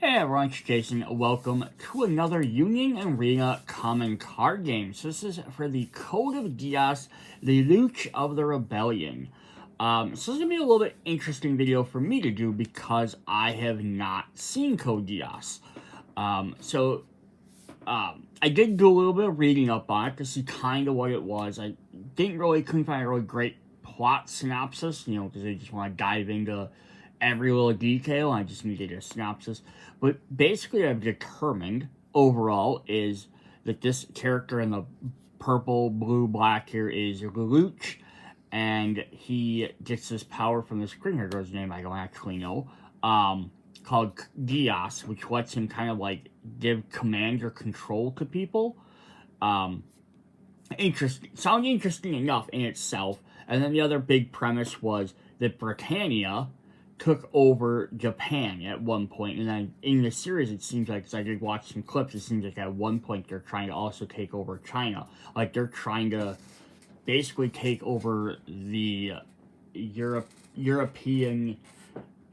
Hey everyone, it's Jason. Welcome to another Union Arena common card game. So this is for the Code of Geass, Lelouch of the Rebellion. So this is going to be a little bit interesting video for me to do because I have not seen Code Geass. I did do a little bit of reading up on it to see kind of what it was. I couldn't find a really great plot synopsis, because I just want to dive into every little detail. I just needed a synopsis. But basically, I've determined overall is that this character in the purple, blue, black here is Lelouch, and he gets this power from this green hair girl's name I don't actually know, called Geass, which lets him kind of like give command or control to people. Sounds interesting enough in itself. And then the other big premise was that Britannia took over Japan at one point, and then in the series it seems like, because I did watch some clips, it seems like at one point they're trying to also take over China. Like they're trying to basically take over the European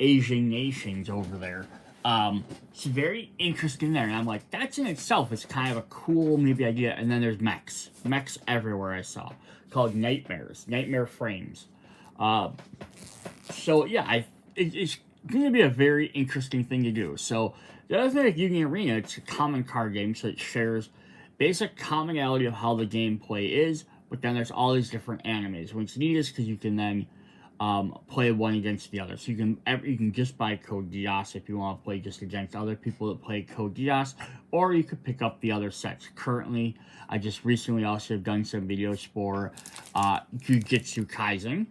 Asian nations over there. It's very interesting there, and I'm like, that's in itself is kind of a cool maybe idea. And then there's mechs everywhere I saw, called nightmare frames. So yeah, it's going to be a very interesting thing to do. So the other thing with Union Arena, it's a common card game, so it shares basic commonality of how the gameplay is, but then there's all these different animes. What's neat is because you can then play one against the other. So you can just buy Code Geass if you want to play just against other people that play Code Geass, or you could pick up the other sets. Currently, I just recently also have done some videos for Jujustu Kaijin,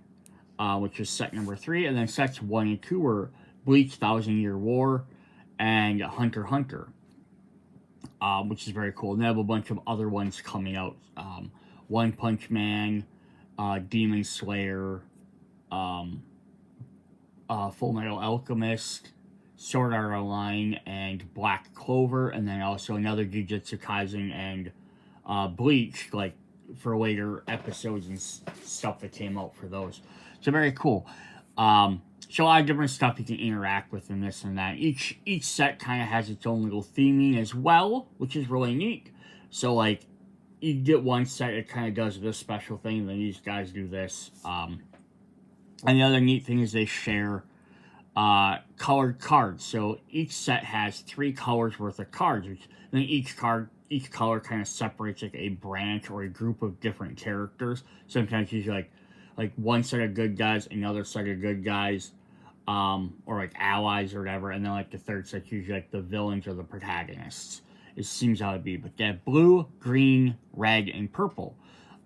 which is set number 3, and then sets 1 and 2 were Bleach, 1,000-Year War, and HunterXHunter, which is very cool. And they have a bunch of other ones coming out. One Punch Man, Demon Slayer, Full Metal Alchemist, Sword Art Online, and Black Clover, and then also another Jujustu Kaijin and Bleach, like for later episodes and stuff that came out for those. So very cool. So a lot of different stuff you can interact with in this and that. Each set kind of has its own little theming as well, which is really neat. So like you get one set that kind of does this special thing, and then these guys do this. And the other neat thing is they share colored cards. So each set has 3 colors worth of cards, which then each color kind of separates like a branch or a group of different characters. Sometimes usually like one set of good guys, another set of good guys, or like allies or whatever, and then like the third set's usually like the villains or the protagonists. It seems how it'd be, but they have blue, green, red, and purple.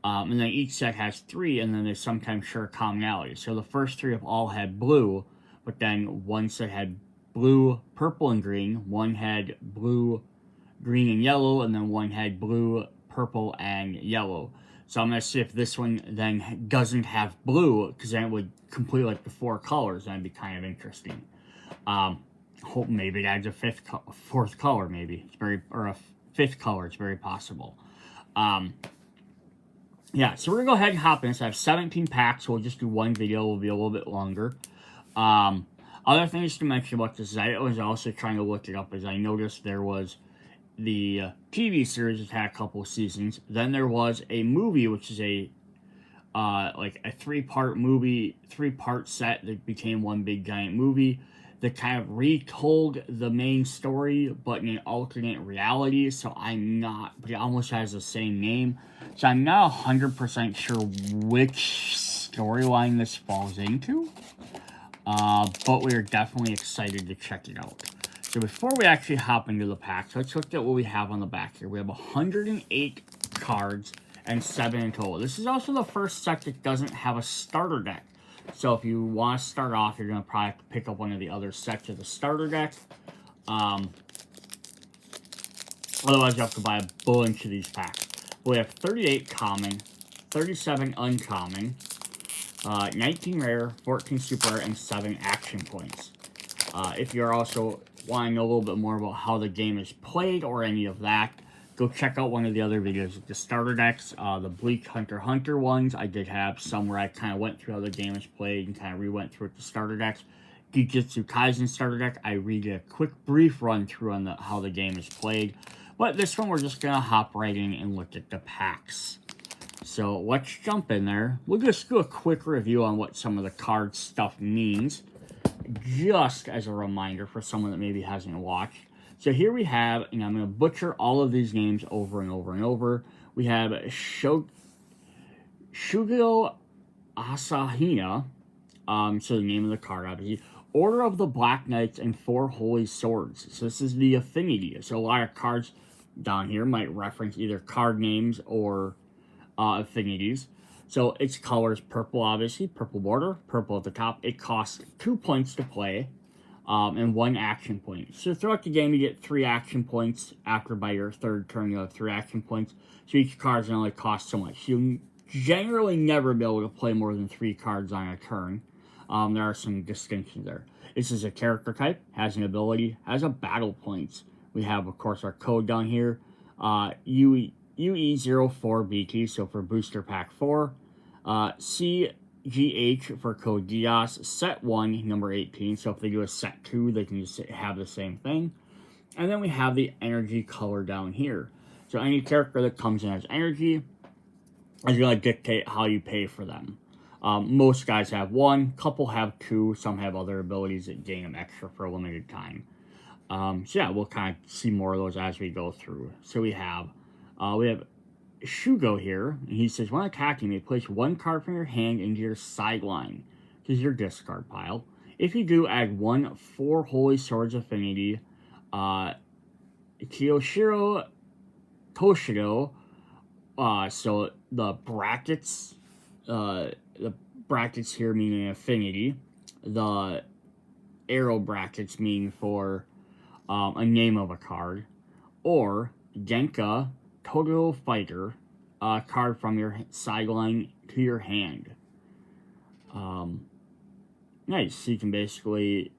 And then each set has 3, and then they sometimes share commonality. So the first 3 have all had blue, but then one set had blue, purple, and green. One had blue, green, and yellow, and then one had blue, purple, and yellow. So I'm going to see if this one then doesn't have blue, because then it would complete like the 4 colors, and that'd be kind of interesting. Hope maybe it adds a 4th color, maybe. Or a 5th color, it's very possible. Yeah, so we're going to go ahead and hop in. So I have 17 packs, so we'll just do one video. It will be a little bit longer. Other things to mention about this is I was also trying to look it up, as I noticed there was the TV series that had a couple of seasons. Then there was a movie, which is a like a 3-part movie, 3-part set that became one big giant movie that kind of retold the main story, but in an alternate reality. So but it almost has the same name. So I'm not 100% sure which storyline this falls into. But we are definitely excited to check it out. So before we actually hop into the packs, let's look at what we have on the back here. We have 108 cards and 7 in total. This is also the first set that doesn't have a starter deck. So if you want to start off, you're going to probably have to pick up one of the other sets of the starter deck. Otherwise, you have to buy a bunch of these packs. We have 38 common, 37 uncommon, 19 rare, 14 super rare, and 7 action points. If you're also wanting to know a little bit more about how the game is played or any of that, go check out one of the other videos. The starter decks, the Bleach HunterXHunter ones, I did have some where I kind of went through how the game is played and kind of re-went through the starter decks. Jujutsu Kaijin starter deck, I read a quick brief run through on how the game is played. But this one, we're just going to hop right in and look at the packs. So let's jump in there. We'll just do a quick review on what some of the card stuff means, just as a reminder for someone that maybe hasn't watched. So here we have, and I'm going to butcher all of these names over and over and over. We have Shugeo Asahina, so the name of the card, obviously. Order of the Black Knights and 4 Holy Swords. So this is the affinity. So a lot of cards down here might reference either card names or affinities. So its color is purple, obviously. Purple border, purple at the top. It costs 2 points to play and 1 action point. So throughout the game, you get 3 action points. After by your third turn, you'll have 3 action points. So each card only costs so much. You'll generally never be able to play more than 3 cards on a turn. There are some distinctions there. This is a character type, has an ability, has a battle points. We have, of course, our code down here. UE04BT, so for Booster Pack 4. CGH for code Geass. Set 1, number 18. So if they do a set 2, they can just have the same thing. And then we have the energy color down here. So any character that comes in as energy is going to dictate how you pay for them. Most guys have 1, couple have 2, some have other abilities that gain them extra for a limited time. So yeah, we'll kind of see more of those as we go through. So we have Shugo here, and he says, when attacking, you may place 1 card from your hand into your sideline, which is your discard pile. If you do, add 1 4 Holy Swords affinity, Kiyoshiro Toshido, so the brackets here mean an affinity. The arrow brackets mean for a name of a card. Or Genka Total Fighter, card from your sideline to your hand. Nice. So you can basically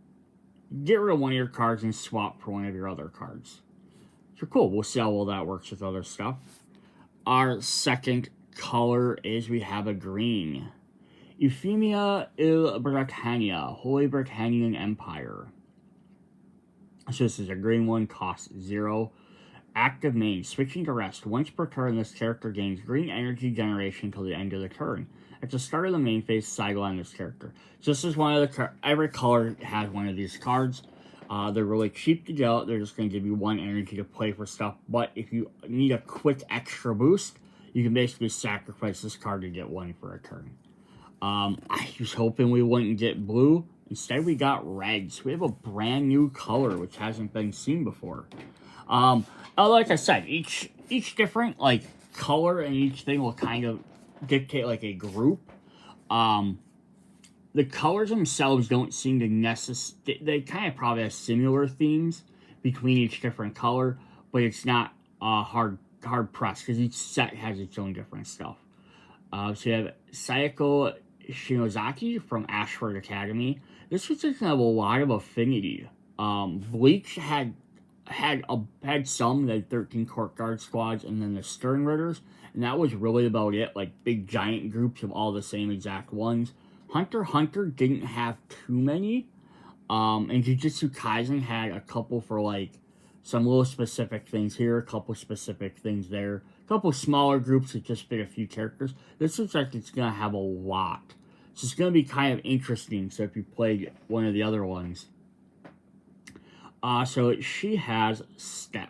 get rid of one of your cards and swap for one of your other cards. So cool. We'll see how well that works with other stuff. Our second color is we have a green. Euphemia il Britannia, Holy Britannian Empire. So this is a green one, costs 0. Active main, switching to rest. Once per turn, this character gains green energy generation until the end of the turn. At the start of the main phase, sideline this character. So this is one of the every color has one of these cards. They're really cheap to get. They're just going to give you 1 energy to play for stuff. But if you need a quick extra boost, you can basically sacrifice this card to get 1 for a turn. I was hoping we wouldn't get blue. Instead, we got red. So we have a brand new color, which hasn't been seen before. Like I said, each different like color and each thing will kind of dictate like a group. The colors themselves don't seem to they kind of probably have similar themes between each different color, but it's not hard pressed because each set has its own different stuff. So you have Sayako Shinozaki from Ashford Academy. This was just have a lot of affinity. Bleach had some, like 13 Court Guard squads, and then the Stern Ritters, and that was really about it, like big giant groups of all the same exact ones. HunterXHunter didn't have too many, and Jujutsu Kaisen had a couple for like some little specific things here, a couple specific things there, a couple smaller groups that just fit a few characters. This looks like it's going to have a lot. So it's going to be kind of interesting, so if you played one of the other ones. So she has Step.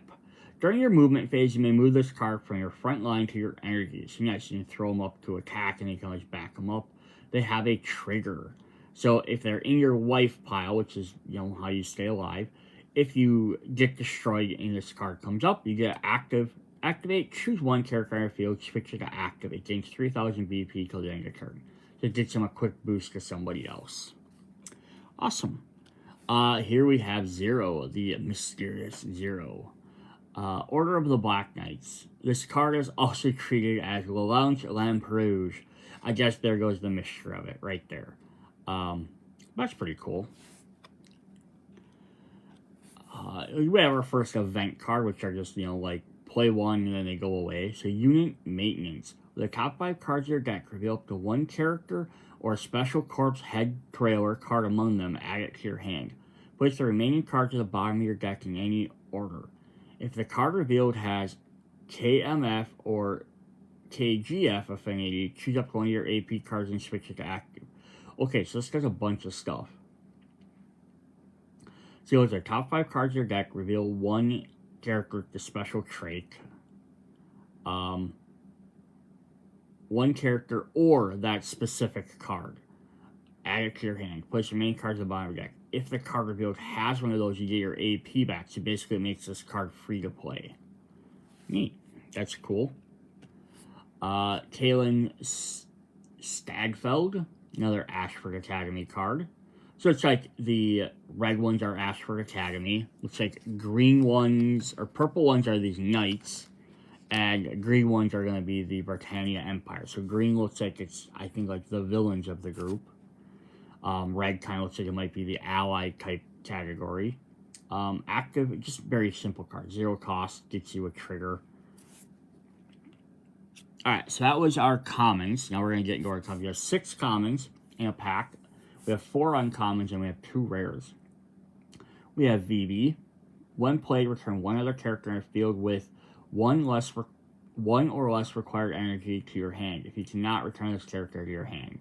During your movement phase, you may move this card from your front line to your energy. So nice, you can throw them up to attack, and you can always back them up. They have a trigger. So if they're in your life pile, which is, how you stay alive, if you get destroyed and this card comes up, you get activate, choose 1 character on your field, switch it to active. It gains 3,000 BP till the end of the turn. So it gets them a quick boost to somebody else. Awesome. Here we have Zero, the mysterious Zero. Order of the Black Knights. This card is also treated as Lelouch Lamperouge. I guess there goes the mixture of it right there. That's pretty cool. We have our first event card, which are just, like, play 1 and then they go away. So, Unit Maintenance. The top 5 cards of your deck, reveal up to one character or a special corpse head trailer card among them, add it to your hand. Place the remaining cards at the bottom of your deck in any order. If the card revealed has KMF or KGF affinity, choose up one of your AP cards and switch it to active. Okay, so this does a bunch of stuff. So the top 5 cards of your deck, reveal one character with the special trait. One character or that specific card. Add it to your hand. Place your main cards at the bottom of your deck. If the card revealed has one of those, you get your AP back. So basically it makes this card free to play. Neat. That's cool. Kalen Stagfeld, another Ashford Academy card. So it's like the red ones are Ashford Academy. Looks like green ones, or purple ones are these Knights. And green ones are going to be the Britannia Empire. So green looks like it's, I think, like the villains of the group. Red kind of looks like it might be the allied type category. Active, just very simple card. 0 cost, gets you a trigger. Alright, so that was our commons. Now we're going to get into our commons. We have 6 commons in a pack. We have 4 uncommons, and we have 2 rares. We have VB. When played, return one other character in a field with one or less required energy to your hand. If you cannot, return this character to your hand.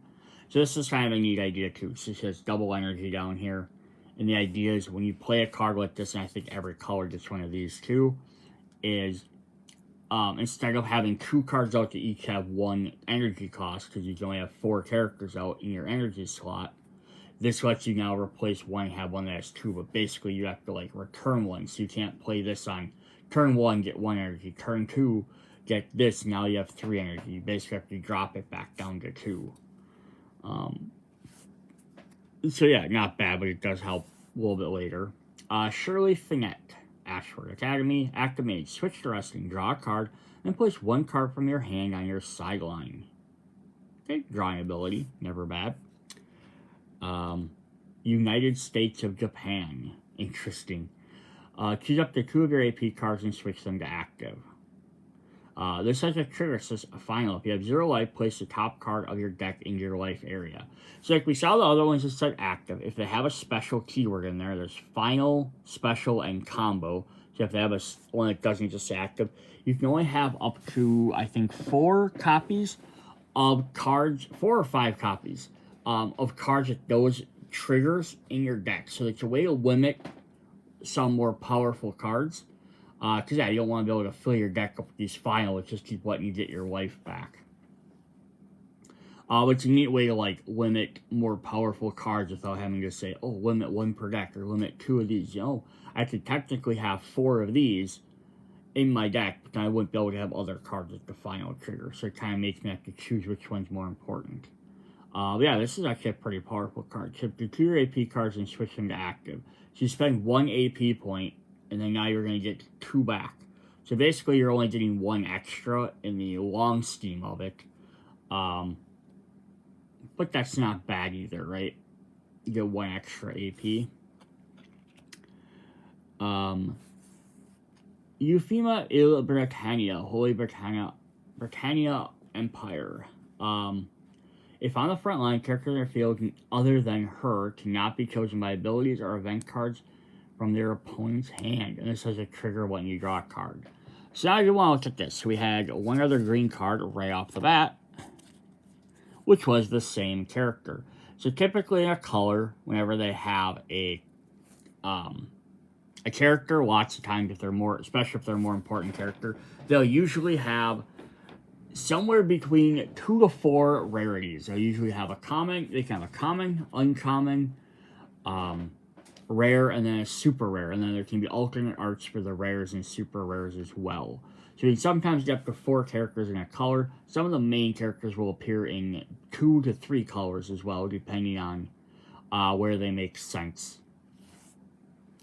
So this is kind of a neat idea too. So it says double energy down here. And the idea is when you play a card like this, and I think every color gets one of these too, is instead of having 2 cards out that each have 1 energy cost, because you can only have 4 characters out in your energy slot, this lets you now replace one and have one that has 2, but basically you have to like return one, so you can't play this on turn 1, get 1 energy, turn 2, get this, now you have 3 energy. You basically have to drop it back down to 2. So yeah, not bad, but it does help a little bit later. Shirley Finette, Ashford Academy, activate, switch to resting, draw a card, and place 1 card from your hand on your sideline. Okay, drawing ability, never bad. United States of Japan, interesting. Choose up to 2 of your AP cards and switch them to active. This has a trigger that says final. If you have 0 life, place the top card of your deck into your life area. So like we saw the other ones that said active. If they have a special keyword in there, there's final, special, and combo. So if they have one that doesn't just say active, you can only have up to, I think, 4 copies of cards, 4 or 5 copies of cards with those triggers in your deck. So it's a way to limit some more powerful cards. Because, yeah, you don't want to be able to fill your deck up with these final, which just keep letting you get your life back. It's a neat way to, like, limit more powerful cards without having to say, oh, limit 1 per deck, or limit 2 of these. You know, I could technically have 4 of these in my deck, but then I wouldn't be able to have other cards with the final trigger. So it kind of makes me have to choose which one's more important. Yeah, this is actually a pretty powerful card. Chip the 2 AP cards and switch them to active. So you spend 1 AP point, and then now you're going to get 2 back. So basically you're only getting 1 extra in the long scheme of it. But that's not bad either, right? You get 1 extra AP. Euphema il Britannia, Holy Britannia Empire. If on the front line, characters in the field other than her cannot be chosen by abilities or event cards from their opponent's hand. And this has a trigger when you draw a card. So now you want to look at this. We had 1 other green card right off the bat, which was the same character. So typically in a color, whenever they have a character, lots of times if they're more, especially if they're a more important character, they'll usually have somewhere between 2 to 4 rarities. They'll usually have a common, they can have a common, uncommon, rare, and then a super rare. And then there can be alternate arts for the rares and super rares as well. So you can sometimes get up to 4 characters in a color. Some of the main characters will appear in 2 to 3 colors as well, depending on where they make sense.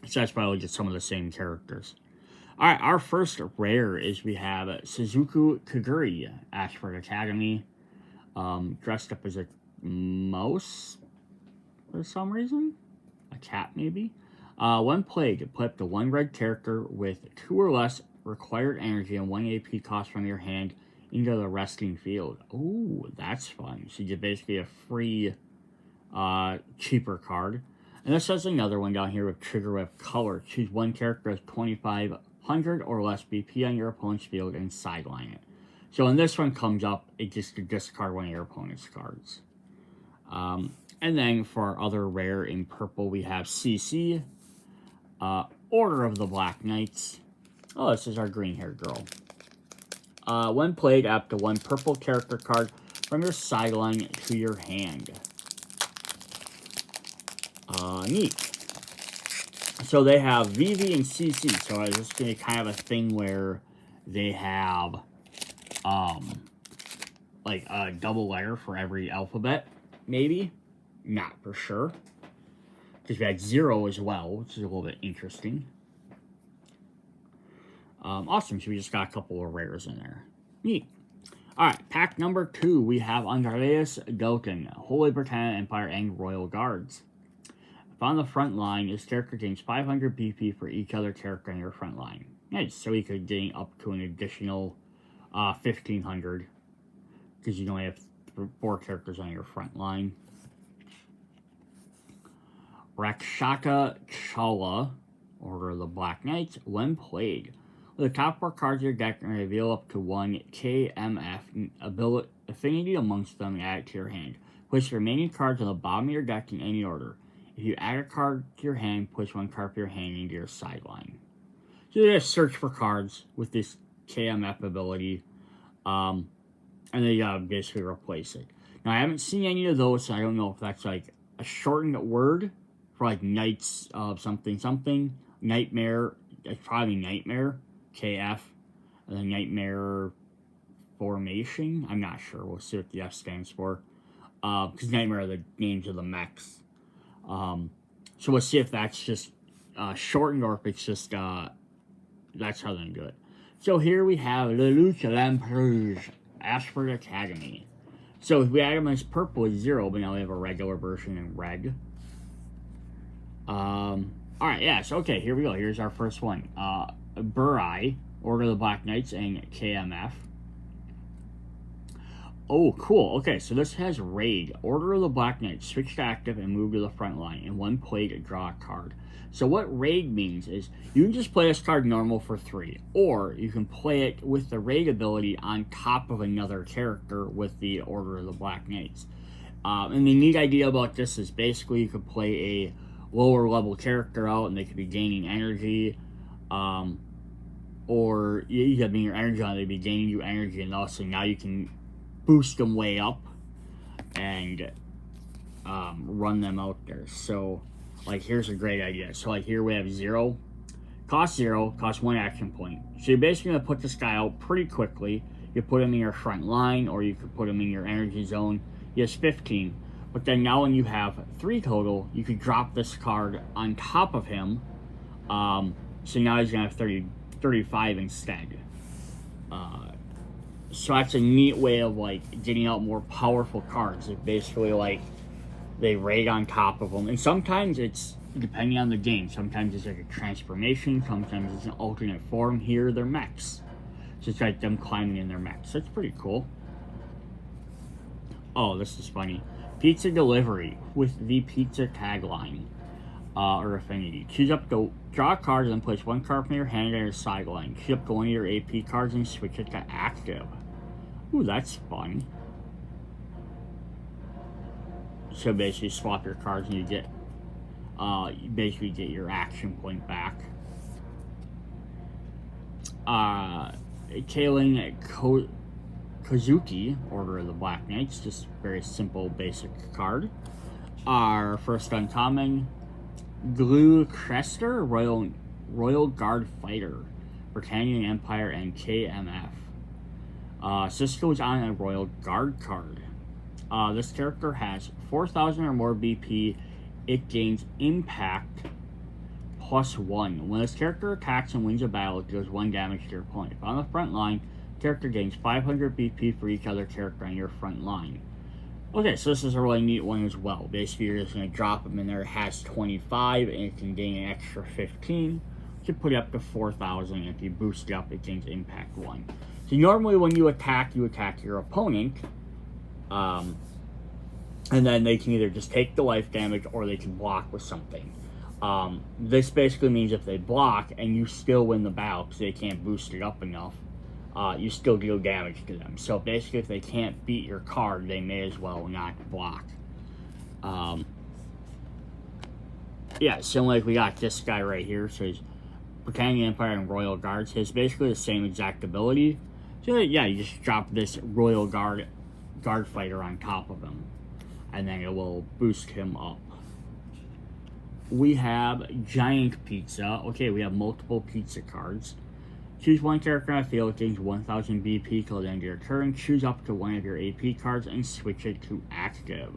So that's probably just some of the same characters. Alright, our first rare is we have Suzuku Kaguri, Ashford Academy, dressed up as a mouse for some reason. A cat, maybe. When played, play up to 1 red character with 2 or less required energy and 1 AP cost from your hand into the resting field. Oh, that's fun. So you get basically a free, cheaper card. And this has another one down here with Trigger with Color. Choose one character with 2,500 or less BP on your opponent's field and sideline it. So when this one comes up, it gets to discard one of your opponent's cards. And then for our other rare in purple, we have CC, Order of the Black Knights. Oh, this is our green-haired girl. When played, add to one purple character card from your sideline to your hand. Neat. So they have VV and CC. So it's just going to be kind of a thing where they have, like a double letter for every alphabet, maybe. Not for sure. Because we had 0 as well, which is a little bit interesting. Awesome, so we just got a couple of rares in there. Neat. Alright, pack number 2, we have Andreas Goten, Holy Britannia Empire, and Royal Guards. If on the front line, this character gains 500 BP for each other character on your front line. Nice, so he could gain up to an additional 1,500. Because you only have 4 characters on your front line. Rakshaka Chala, Order of the Black Knights, when played. The top 4 cards of your deck can reveal up to 1 KMF ability affinity amongst them and add it to your hand. Place the remaining cards on the bottom of your deck in any order. If you add a card to your hand, place 1 card from your hand into your sideline. So you just search for cards with this KMF ability, and then you basically replace it. Now, I haven't seen any of those, so I don't know if that's like a shortened word for like Knights of something something. Nightmare, it's probably Nightmare, KF, and then Nightmare Formation. I'm not sure. We'll see what the F stands for. Because Nightmare are the names of the mechs. So we'll see if that's just shortened or if it's just, that's how they do it. So here we have Lelouch Lamperge, Ashford Academy. So if we add him as purple, it's 0, but now we have a regular version in red. Alright, yes, okay, here we go. Here's our first one. Burai, Order of the Black Knights, and KMF. Oh, cool. Okay, so this has Raid. Order of the Black Knights. Switch to active and move to the front line. And when played, draw a card. So what Raid means is you can just play this card normal for 3. Or you can play it with the Raid ability on top of another character with the Order of the Black Knights. And the neat idea about this is basically you could play a lower level character out and they could be gaining energy. Or you have your energy on, they'd be gaining you energy, and also now you can boost them way up and run them out there. So like here's a great idea. So like here we have 0, cost 1 action point. So you're basically gonna put this guy out pretty quickly. You put him in your front line, or you could put him in your energy zone. He has 15, but then now when you have 3 total, you could drop this card on top of him. So now he's gonna have 35 instead. So that's a neat way of like getting out more powerful cards. It's basically like they raid on top of them, and sometimes it's depending on the game. Sometimes it's like a transformation. Sometimes it's an alternate form. Here they're mechs, so it's like them climbing in their mechs. That's pretty cool. Oh, this is funny. Pizza delivery with the pizza tagline or affinity. Choose up to draw a card and then place 1 card from your hand on your sideline. Choose up to one of your AP cards and switch it to active. Ooh, that's fun. So basically swap your cards and you get you basically get your action point back. Kaling Kozuki, Order of the Black Knights, just very simple basic card. Our first uncommon, Glue Crester, Royal Guard Fighter, Britannian Empire, and KMF. So this goes on a Royal Guard card. This character has 4,000 or more BP. It gains Impact +1. When this character attacks and wins a battle, it deals 1 damage to your opponent. If on the front line, the character gains 500 BP for each other character on your front line. Okay, so this is a really neat one as well. Basically, you're just going to drop him in there. It has 25, and it can gain an extra 15. You can put it up to 4,000. If you boost it up, it gains Impact 1. So normally when you attack your opponent, and then they can either just take the life damage or they can block with something. This basically means if they block and you still win the battle because they can't boost it up enough, you still deal damage to them. So basically if they can't beat your card, they may as well not block. Yeah, so like we got this guy right here, so he's Britannia Empire and Royal Guards. He's basically the same exact ability. So yeah, you just drop this Royal Guard fighter on top of him, and then it will boost him up. We have Giant Pizza. Okay, we have multiple pizza cards. Choose one character on the field, gains 1000 BP till the end of your turn. Choose up to one of your AP cards and switch it to active.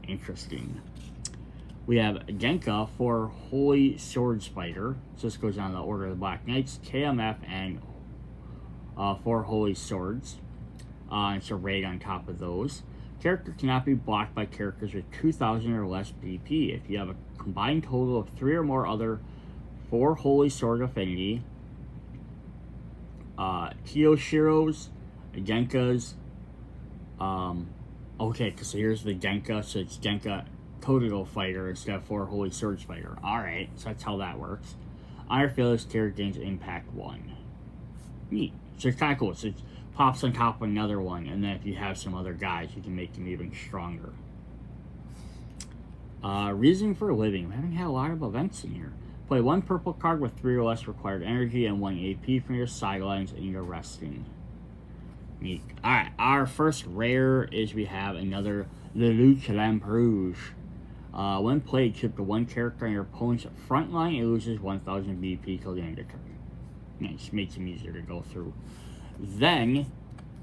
Interesting. We have Genka for Holy Sword Spider. So this goes on the Order of the Black Knights, KMF, and 4 Holy Swords. It's a raid on top of those. Character cannot be blocked by characters with 2000 or less BP. If you have a combined total of 3 or more other 4 Holy Sword affinity, Kiyoshiros, Genkas, okay, because here's the Genka, so it's Genka Totoro Fighter instead of 4 Holy Sword Fighter. Alright, so that's how that works. On your field, this character gains Impact 1. Neat. So it's kind of cool. So it pops on top of another one, and then if you have some other guys, you can make them even stronger. Reason for living. We haven't had a lot of events in here. Play 1 purple card with 3 or less required energy and 1 AP from your sidelines and you're resting. Neat. Alright, our first rare is we have another Lelouch Lamperouge. When played, chip to 1 character on your opponent's front line, it loses 1000 BP till the end of the turn. Nice, makes them easier to go through. Then,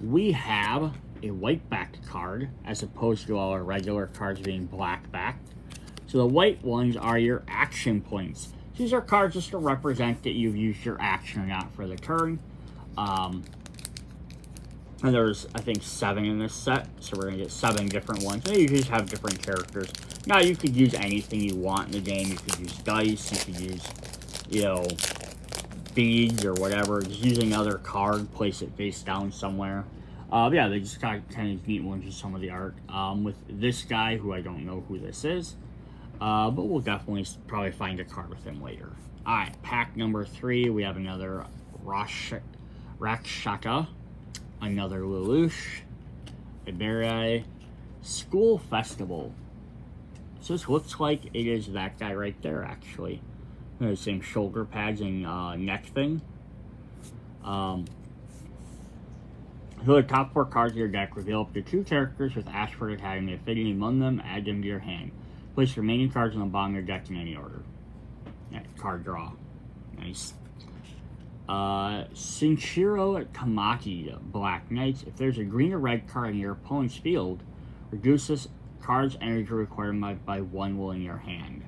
we have a white-backed card, as opposed to all our regular cards being black-backed. So the white ones are your action points. These are cards just to represent that you've used your action or not for the turn. And there's, I think, 7 in this set, so we're going to get 7 different ones. And you just have different characters. Now, you could use anything you want in the game. You could use dice, you could use, you know, beads or whatever. Just use another card, place it face down somewhere. Yeah, they just got kind of neat ones with some of the art. With this guy, who I don't know who this is, but we'll definitely probably find a card with him later. Alright, pack number 3, we have another Rakshata, another Lelouch, Iberia, School Festival. So this looks like it is that guy right there, actually. The same shoulder pads and neck thing. So the top 4 cards of your deck reveal up to 2 characters with Ashford Academy affinity among them, add them to your hand. Place the remaining cards on the bottom of your deck in any order. Yeah, card draw. Nice. Shinshiro Tamaki, Black Knights. If there's a green or red card in your opponent's field, reduce this card's energy requirement by 1 will in your hand.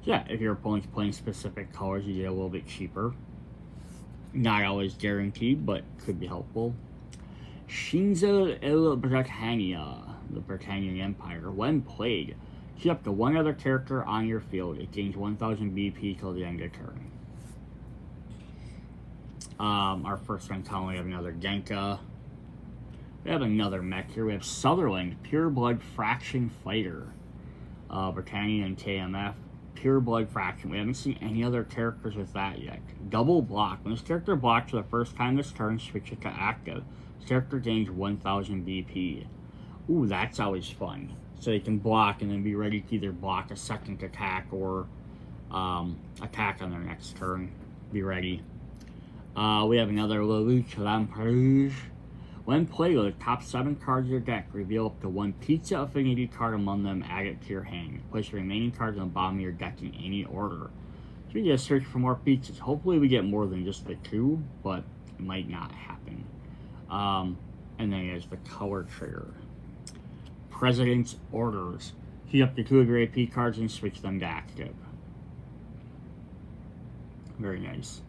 So yeah, if your opponent's playing specific colors, you get a little bit cheaper. Not always guaranteed, but could be helpful. Shinzo il Britannia, the Britannian Empire. When played, choose up to 1 other character on your field. It gains 1000 BP till the end of the turn. Our first one column, we have another Genka. We have another mech here. We have Sutherland, Pureblood Fraction Fighter. Britannia and KMF. Pureblood Fraction. We haven't seen any other characters with that yet. Double block. When this character blocks for the first time this turn, switch it to active. This character gains 1000 BP. Ooh, that's always fun. So they can block and then be ready to either block a second attack or attack on their next turn. Be ready. We have another Lelouch Lamperouge. When played, the top 7 cards of your deck reveal up to 1 pizza affinity card among them, add it to your hand. Place the remaining cards on the bottom of your deck in any order. So we just search for more pizzas. Hopefully we get more than just the 2, but it might not happen. And then there's the color trigger. President's Orders. Heat up to 2 of your AP cards and switch them to active. Very nice.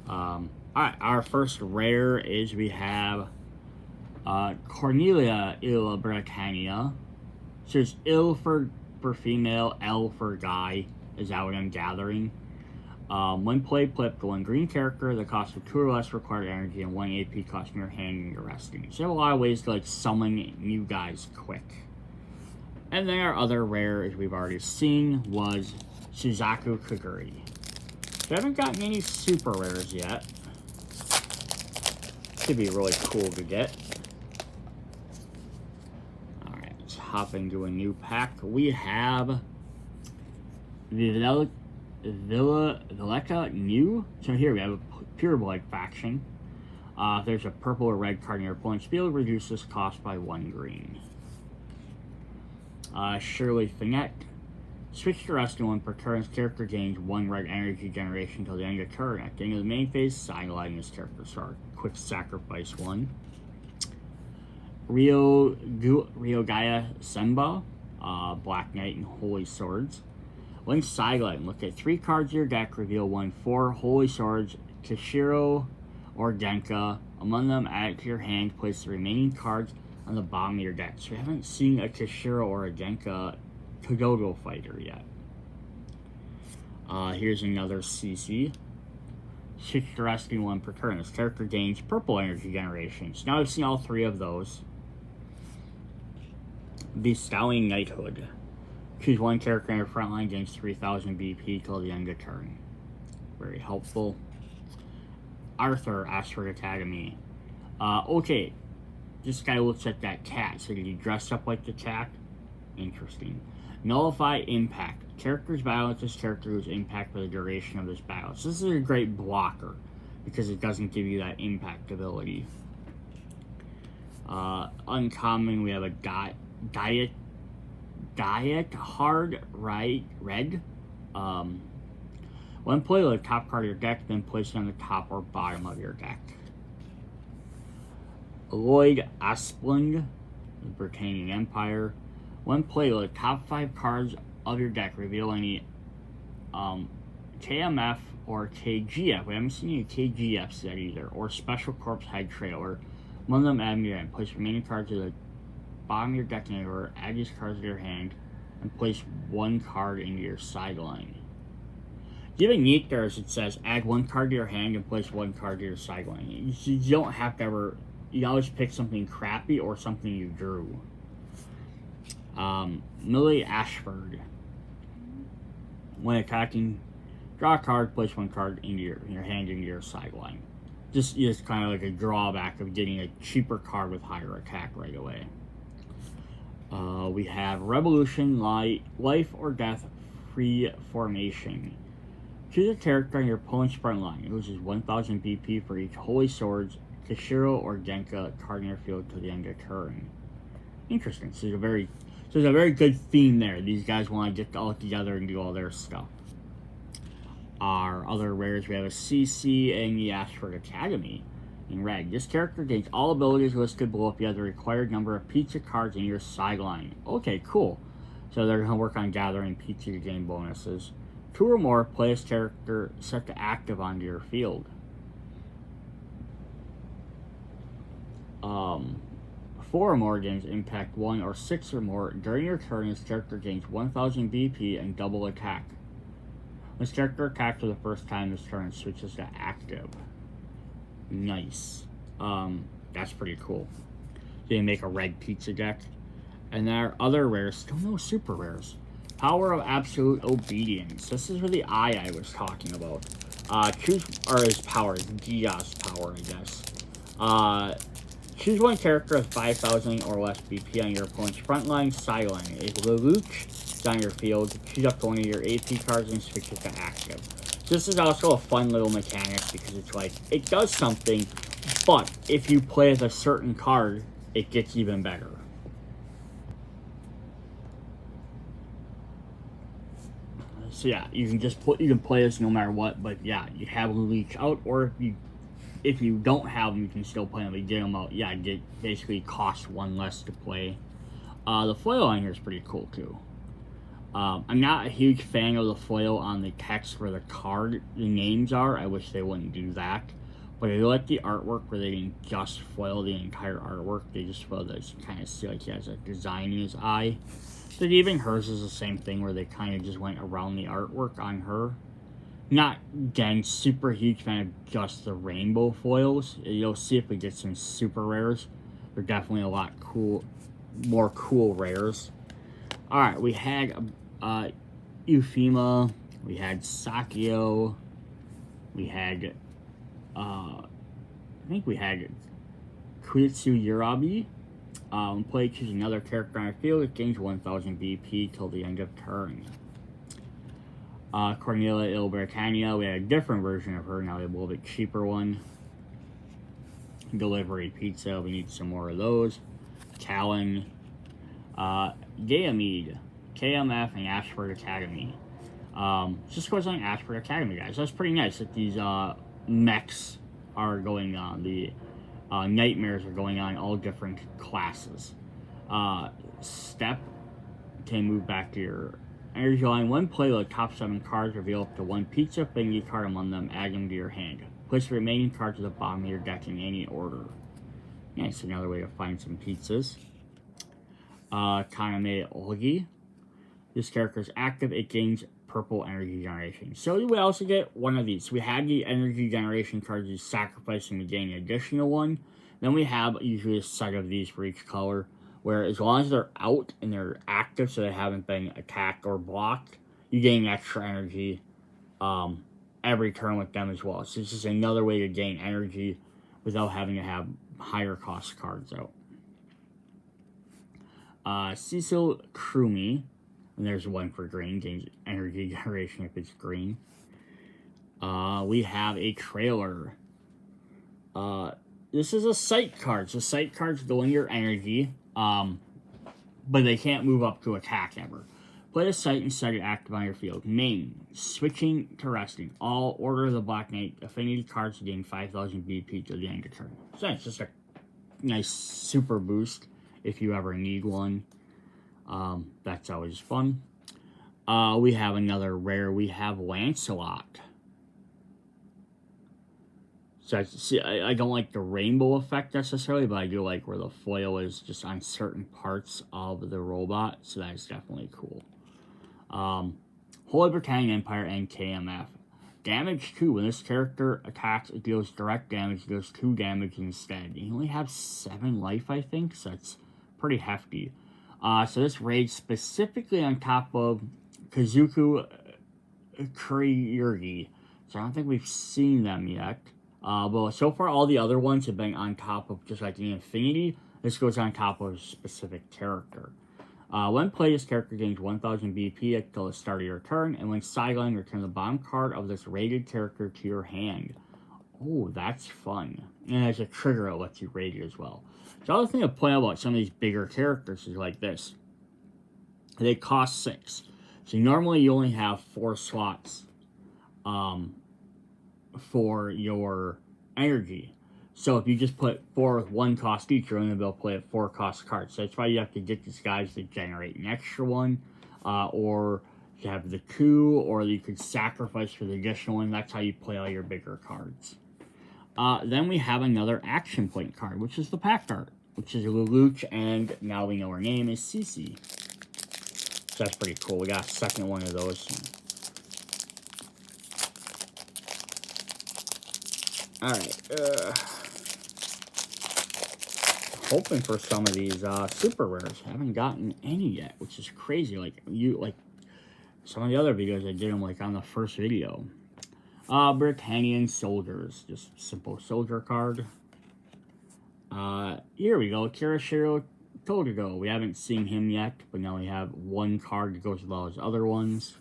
Alright, our first rare is we have Cornelia il Britannia. So it's il for female, L for guy, is that what I'm gathering. When played, play up to 1 green character. The cost of 2 or less required energy and 1 AP cost in your hand and your resting. So you have a lot of ways to like summon new guys quick. And then our other rare, as we've already seen, was Suzaku Kaguri. We haven't gotten any super rares yet. Should be really cool to get. Alright, let's hop into a new pack. We have the Villeka New. So here we have a Pure Blood faction. If there's a purple or red card in your opponent's field, reduce this cost by 1 green. Shirley Finette. Switch to resting 1 per turn. This character gains 1 red energy generation until the end of the turn. At the end of the main phase, sideline this character. So our quick sacrifice 1. Rio Gaia Senba, Black Knight and Holy Swords. When sideline, look at 3 cards of your deck, reveal 1 4 Holy Swords, Kishiro or Genka. Among them, add it to your hand, place the remaining cards on the bottom of your deck. So we haven't seen a Kishiro or a Genka Kododo fighter yet. Here's another CC. Switch to resting 1 per turn. This character gains purple energy generations. Now I've seen all 3 of those. The Stallion Knighthood. Choose 1 character in your front line, gains 3,000 BP till the end of turn. Very helpful. Arthur, Ashford Academy. Okay. This guy looks like that cat. So did he dress up like the cat? Interesting. Nullify Impact. Characters battle with this character whose impact for the duration of this battle. So this is a great blocker because it doesn't give you that impact ability. Uncommon, we have a Diet Hard Red. When played with the top card of your deck, then place it on the top or bottom of your deck. Lloyd Aspling, the Britannian Empire. When played with the top 5 cards of your deck, reveal any KMF or KGF. We haven't seen any KGFs yet either. Or Special Corps Head Trailer. One of them add your hand. Place remaining cards to the bottom of your deck in order. Add these cards to your hand. And place 1 card into your sideline. Giving neat there is it says add 1 card to your hand and place 1 card to your sideline. You don't have to ever... You always pick something crappy or something you drew. Millie Ashford. When attacking, draw a card, place 1 card into your hand into your sideline. Just kind of like a drawback of getting a cheaper card with higher attack right away. We have Revolution, Life or Death Free Formation. Choose a character on your opponent's front line. It loses 1,000 BP for each Holy Swords, Kishiro or Genka card in your field to the end of turn. Interesting. So there's a very good theme there. These guys want to get all together and do all their stuff. Our other rares, we have a CC and the Ashford Academy in red. This character gains all abilities listed below if you have the required number of pizza cards in your sideline. Okay, cool. So they're going to work on gathering pizza to gain bonuses. 2 or more, play this character set to active onto your field. 4 or more gains impact 1 or 6 or more. During your turn, this character gains 1,000 BP and double attack. This character attacks for the first time this turn switches to active. Nice. That's pretty cool. They make a red pizza deck. And our other rares, still no super rares. Power of Absolute Obedience. This is the eye I was talking about. Choose, or his power, Geass power, I guess. Choose 1 character with 5,000 or less BP on your opponent's front line, sideline. If Lelouch is on your field, choose up to 1 of your AP cards and switch it to active. So this is also a fun little mechanic because it's like, it does something, but if you play with a certain card, it gets even better. So yeah, you can play this no matter what, but yeah, you have Lelouch out, or if you don't have them, you can still play them. But get them out, yeah, basically cost 1 less to play. The foil on here is pretty cool too. I'm not a huge fan of the foil on the text where the names are. I wish they wouldn't do that. But I like the artwork where they didn't just foil the entire artwork. They just foil this, kind of see like he has a design in his eye. But even hers is the same thing where they kind of just went around the artwork on her. Not, again, super huge fan of just the rainbow foils. You'll see if we get some super rares. They're definitely a lot more cool rares. Alright, we had Euphema, we had Sakio, we had, I think we had Kuitsu Yurabi. Play, choose another character on our field. It gains 1000 BP till the end of turn. Cornelia Ilbritannia, we had a different version of her, now a little bit cheaper one. Delivery Pizza, we need some more of those. Talon, Ganymede, KMF, and Ashford Academy. Just goes on Ashford Academy, guys. That's pretty nice that these mechs are going on. The nightmares are going on all different classes. Step, can move back to your energy line. When play, the top 7 cards reveal up to 1 pizza, pick card among them, add them to your hand. Place the remaining cards to the bottom of your deck in any order. Nice, another way to find some pizzas. Kaname Olgi. This character is active, it gains purple energy generation. So you would also get one of these. We had the energy generation cards you sacrifice and to gain an additional one. Then we have usually a set of these for each color, where as long as they're out and they're active, so they haven't been attacked or blocked, you gain extra energy every turn with them as well. So this is another way to gain energy without having to have higher cost cards out. Cecil Krumi, and there's one for green, gains energy generation if it's green. We have a trailer. This is a sight card. So sight cards go in your energy, but they can't move up to attack ever. Play a sight and set it active on your field. Main, switching to resting. All Order of the Black Knight affinity cards gain 5000 BP to the end of turn. So it's just a nice super boost if you ever need one. That's always fun. We have another rare. We have Lancelot. So I don't like the rainbow effect necessarily, but I do like where the foil is just on certain parts of the robot. So that's definitely cool. Holy Britannian Empire and KMF. Damage 2. When this character attacks, it deals direct damage. It deals 2 damage instead. You only have 7 life, I think, so that's pretty hefty. So this raids specifically on top of Kazuku Kuriyurgi. So I don't think we've seen them yet. But so far all the other ones have been on top of just like the Infinity. This goes on top of a specific character. When played, this character gains 1000 BP until the start of your turn, and when sidelined, return the bottom card of this rated character to your hand. Oh, that's fun. And as a trigger, it lets you rate it as well. The other thing to point out about some of these bigger characters is like this. They cost 6. So normally you only have 4 slots for your energy. So if you just put 4 with 1 cost each, you're only going to be able to play at 4 cost cards. So that's why you have to get these guys to generate an extra one, or you have the 2, or you could sacrifice for the additional one. That's how you play all your bigger cards. Then we have another action point card, which is the pack art, which is Lelouch, and now we know her name is Cece. So that's pretty cool. We got a second one of those. Alright, hoping for some of these super rares. Haven't gotten any yet, which is crazy. Like some of the other videos I did them like on the first video. Britannian Soldiers, just simple soldier card. Here we go, Kirishiro Todogo. We haven't seen him yet, but now we have 1 card that goes with all his other ones.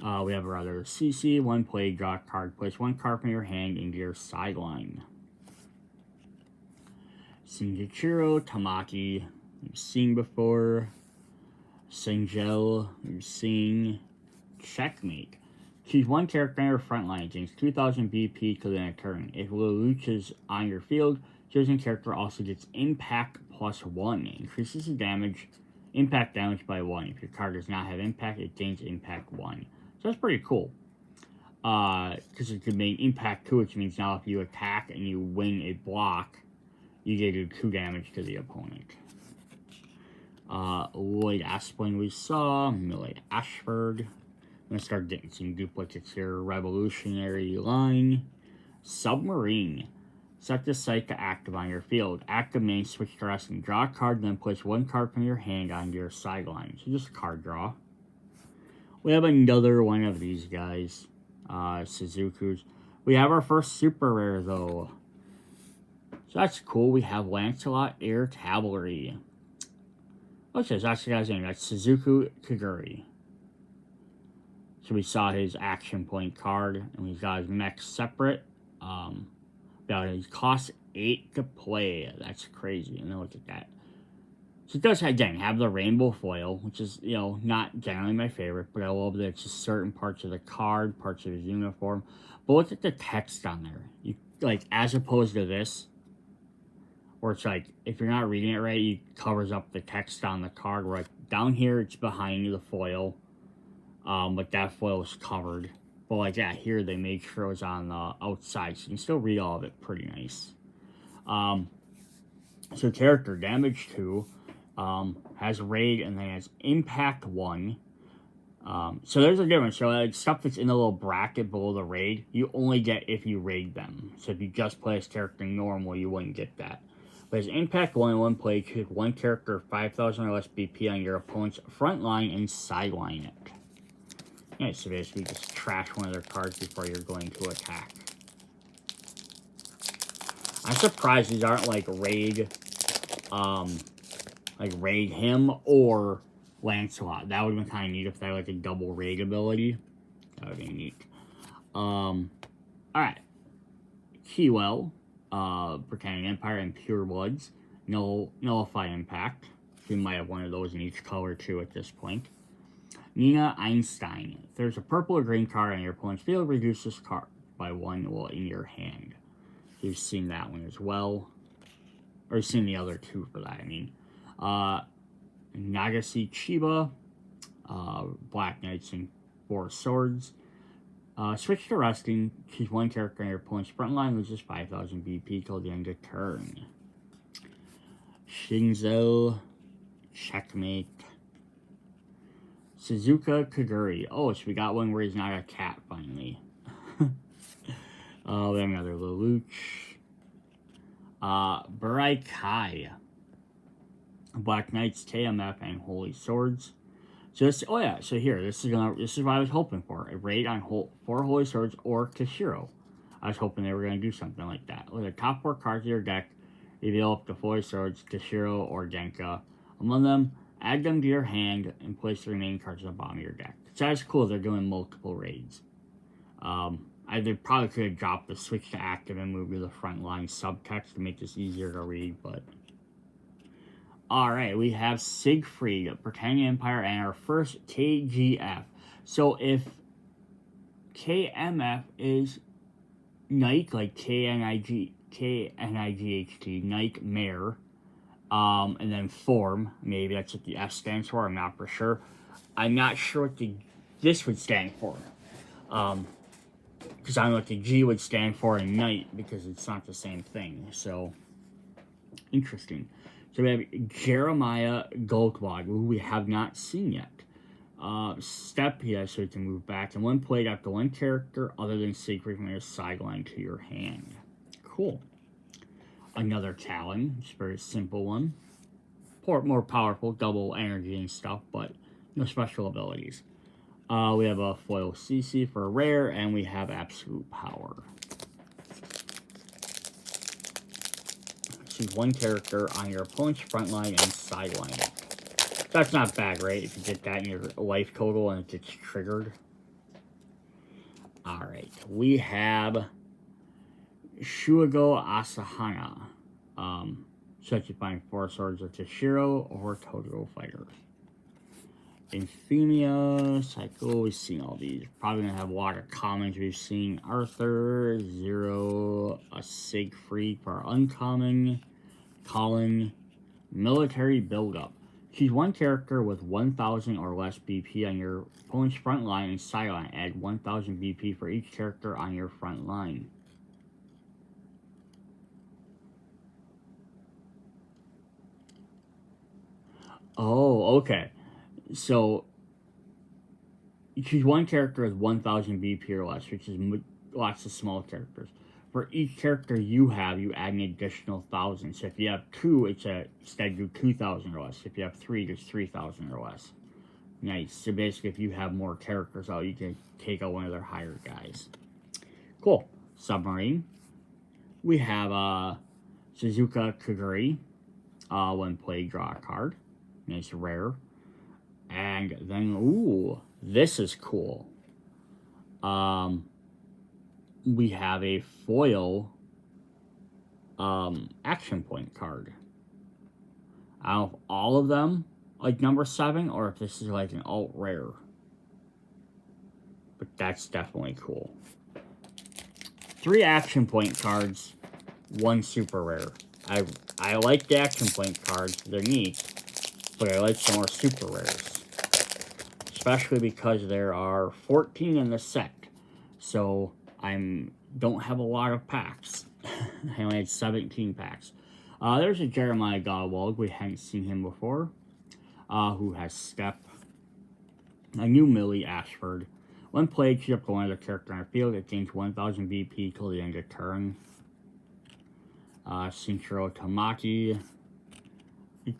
We have a rather CC, 1 play, draw a card, place 1 card from your hand into your sideline. Shinjichiro Tamaki, we've seen before. Singel, we've seen. Checkmate. Choose 1 character on your front line, gains 2000 BP till the end of turn. If Lelouch is on your field, chosen character also gets impact +1. Increases the damage, impact damage by 1. If your card does not have impact, it gains impact 1. So that's pretty cool. Because it could make impact 2, which means now if you attack and you win a block, you get to do 2 damage to the opponent. Lloyd Asplin we saw, Millie Ashford, gonna start getting some duplicates here. Revolutionary Line. Submarine. Set the site to active on your field. Active means switch to rest and draw a card, then place one card from your hand onto your sideline. So just a card draw. We have another one of these guys. Suzuku's. We have our first super rare though. So that's cool. We have Lancelot Air Cavalry. Okay, so that's the guy's name. That's Suzuku Kaguri. So we saw his action point card, and we've got his mech separate. He costs 8 to play. That's crazy. And then look at that. So it does, again, have the rainbow foil, which is, not generally my favorite, but I love that it's just certain parts of the card, parts of his uniform. But look at the text on there. As opposed to this, where it's if you're not reading it right, it covers up the text on the card. Where down here, it's behind the foil, but that foil is covered. But here they made sure it was on the outside, so you can still read all of it pretty nice. So character damage 2, has raid and then has impact 1. So there's a difference. So stuff that's in the little bracket below the raid, you only get if you raid them. So if you just play this character normal, you wouldn't get that. But his impact 1 in one play, choose one character of 5,000 or less BP on your opponent's front line and sideline it. Yeah, so basically just trash one of their cards before you're going to attack. I'm surprised these aren't raid, raid him or Lancelot. That would have been kind of neat if they had a double raid ability. That would be neat. Alright. Keywell, Britannic Empire and Pure Bloods. Nullify Impact. We might have one of those in each color too at this point. Nina Einstein. If there's a purple or green card on your opponent's field, reduce this card by 1 in your hand. You've seen that one as well. Or you've seen the other 2 for that, I mean. Nagase Chiba. Black Knights and 4 Swords. Switch to resting. Choose one character on your opponent's front line, loses 5,000 BP till the end of turn. Shinzo. Checkmate. Suzuka Kaguri. Oh, so we got one where he's not a cat, finally. We have another Lelouch. Burai Kai. Black Knights, KMF, and Holy Swords. So this, so here, this is what I was hoping for. A raid on 4 Holy Swords or Kishiro. I was hoping they were going to do something like that. With the top 4 cards of your deck, reveal up to Holy Swords, Kishiro, or Genka. Among them, add them to your hand and place the remaining cards at the bottom of your deck. So that's cool. They're doing multiple raids. They probably could have dropped the switch to active and move to the front line subtext to make this easier to read, but... Alright, we have Siegfried, Britannic Empire, and our first KGF. So if KMF is Nike, like K-N-I-G-H-T, Nike Mare, and then Form, maybe that's what the F stands for, I'm not for sure. I'm not sure what this would stand for. Because I don't know what the G would stand for in Knight, because it's not the same thing, so interesting. So we have Jeremiah Goldwag, who we have not seen yet. Step, so you can move back. And one played after one character other than Siegfried from your sideline to your hand. Cool. Another Talon, just a very simple one. More powerful, double energy and stuff, but no special abilities. We have a foil CC for a rare, and we have absolute power. Choose one character on your opponent's front line and sideline it. That's not bad, right? If you get that in your life total and it gets triggered. Alright, we have Shuigo Asahana. So that you find 4 Swords of Toshiro or Totoro Fighter. Infamia, Psycho, we've seen all these. Probably gonna have a lot of commons. We've seen Arthur, Zero, a Siegfried for uncommon, Colin, military buildup. Choose one character with 1,000 or less BP on your opponent's front line and sideline. Add 1,000 BP for each character on your front line. Oh, okay. So, You choose one character with 1,000 BP or less, which is lots of small characters. For each character you have, you add an additional 1,000. So if you have 2, instead do 2,000 or less. If you have 3, it's 3,000 or less. Nice. So basically, if you have more characters out, you can take out one of their higher guys. Cool. Submarine. We have Suzuka Kaguri. When played, draw a card. Nice rare. And then, ooh, this is cool. We have a foil action point card. I don't know if all of them like number 7 or if this is like an alt rare. But that's definitely cool. 3 action point cards, 1 super rare. I like the action point cards, they're neat, but I like some more super rares. Especially because there are 14 in the set. So don't have a lot of packs. I only had 17 packs. There's a Jeremiah Godwald. We hadn't seen him before. Who has Step. A new Millie Ashford. When played, choose up to one other character on the field. It gains 1,000 BP till the end of turn. Shinichiro Tamaki.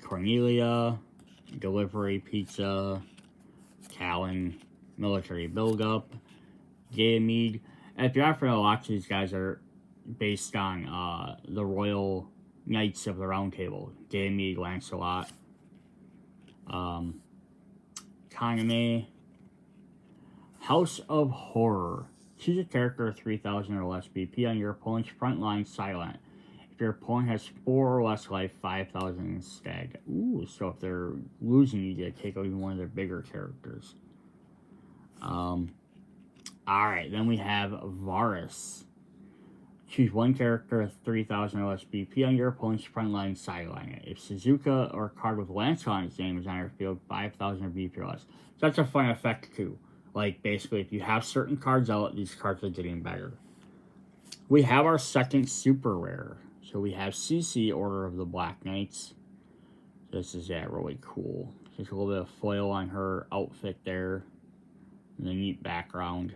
Cornelia. Delivery Pizza. Callan. Military Buildup. Ganymede. And if you're not familiar, a lot of these guys are based on the Royal Knights of the Round Table. Ganymede, Lancelot. Kaname. House of Horror. Choose a character with 3,000 or less BP on your opponent's front line silent. If your opponent has 4 or less life, 5,000 instead. Ooh, so if they're losing, you get to take out even one of their bigger characters. Alright, then we have Varus. Choose one character with 3,000 or less BP on your opponent's frontline sideline. If Suzuka or a card with Lancelot on its name is on your field, 5,000 BP or less. So that's a fun effect too. Like, basically, if you have certain cards out, these cards are getting better. We have our second super rare. So we have CC, Order of the Black Knights. This is, really cool. Just a little bit of foil on her outfit there. And a neat background.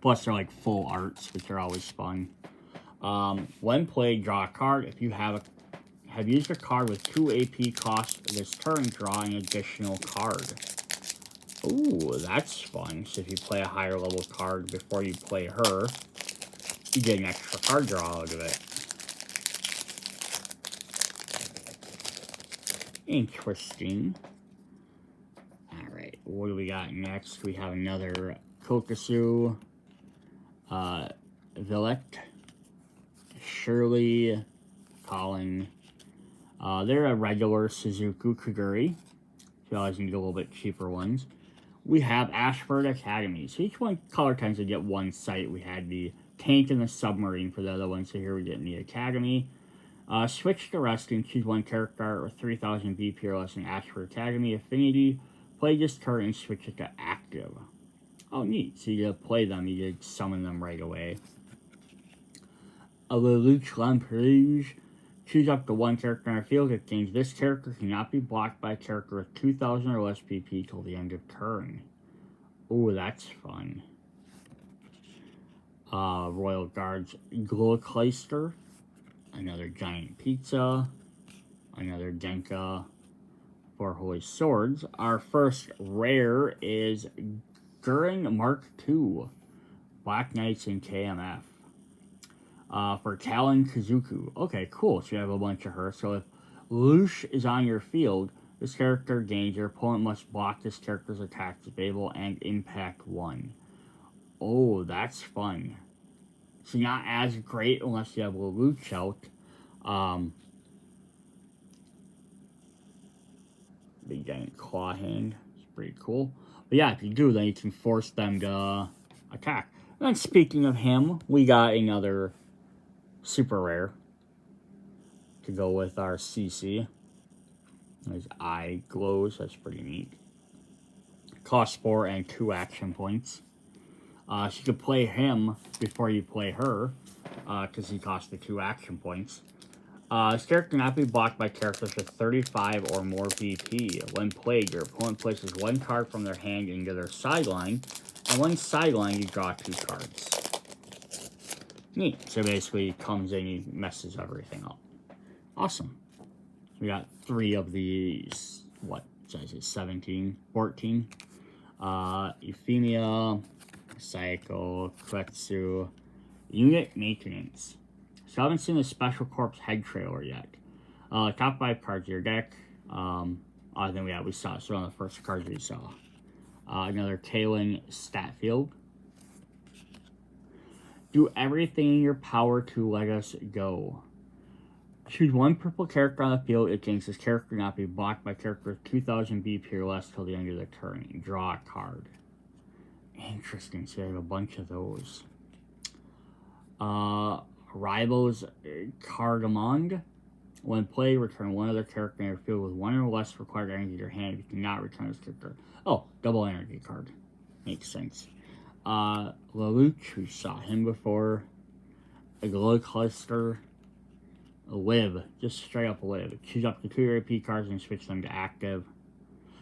Plus, they're like full arts, which are always fun. When played, draw a card. If you have used a card with 2 AP cost this turn, draw an additional card. Ooh, that's fun. So if you play a higher level card before you play her, you get an extra card draw out of it. Interesting. Alright, what do we got next? We have another Kokusu. Villette, Shirley, Colin. They're a regular Suzuku Kaguri. So you always need a little bit cheaper ones. We have Ashford Academy. So each one color tends to get one site. We had the tank and the submarine for the other one. So here we get in the Academy. Switch to rest and choose one character with 3,000 BP or less in Ashford Academy Affinity. Play this turn and switch it to active. Oh, neat. So you play them, you summon them right away. A Lelouch Lamperouge. Choose up to one character on the field. It gains this character cannot be blocked by a character with 2,000 or less PP till the end of turn. Oh, that's fun. Royal Guards Glowkleister. Another Giant Pizza. Another Genka. 4 Holy Swords. Our first rare is Gurren Mark II, Black Knights and KMF. For Talon Kazuku. Okay, cool. So you have a bunch of her. So if Lelouch is on your field, this character gains. Your opponent must block this character's attack, disable, and impact 1. Oh, that's fun. So not as great unless you have Lelouch out. The giant claw hand. It's pretty cool. But yeah, if you do, then you can force them to attack. And speaking of him, we got another super rare to go with our CC. His eye glows. That's pretty neat. Cost 4 and 2 action points. So you could play him before you play her, because he cost the 2 action points. This character cannot be blocked by characters with 35 or more BP. When played, your opponent places one card from their hand into their sideline, and when sideline, you draw 2 cards. Neat. So basically, he comes in, he messes everything up. Awesome. We got 3 of these. What size is 17? 14? Euphemia, Psycho, Kretsu, Unit Maintenance. So I haven't seen the Special Corps head trailer yet. Top 5 cards of your deck. I think we saw. So on the first cards we saw. Another Kaylin stat field. Do everything in your power to let us go. Choose one purple character on the field. It gains this character not be blocked by character with 2000 BP or less till the end of the turn. Draw a card. Interesting. So I have a bunch of those. Rivals Cardamond. When played, return one other character in your field with 1 or less required energy to your hand. You cannot return this character. Oh, double energy card. Makes sense. Lelouch, we saw him before. A glow cluster. Live, just straight up live. Choose up to 2 AP cards and switch them to active.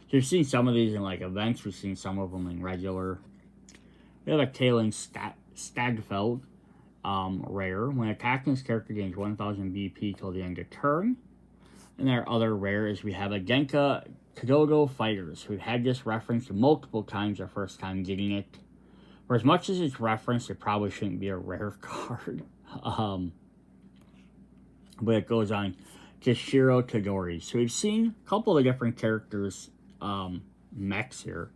So we've seen some of these in like events. We've seen some of them in regular. We have a Kaylin Stagfeld, rare. When attacking, this character gains 1000 BP till the end of turn. And our other rare is we have a Genka Kodogo Fighters. We've had this referenced multiple times. Our first time getting it. For as much as it's referenced, it probably shouldn't be a rare card. But it goes on Kishiro Todori. So we've seen a couple of different characters, mechs here.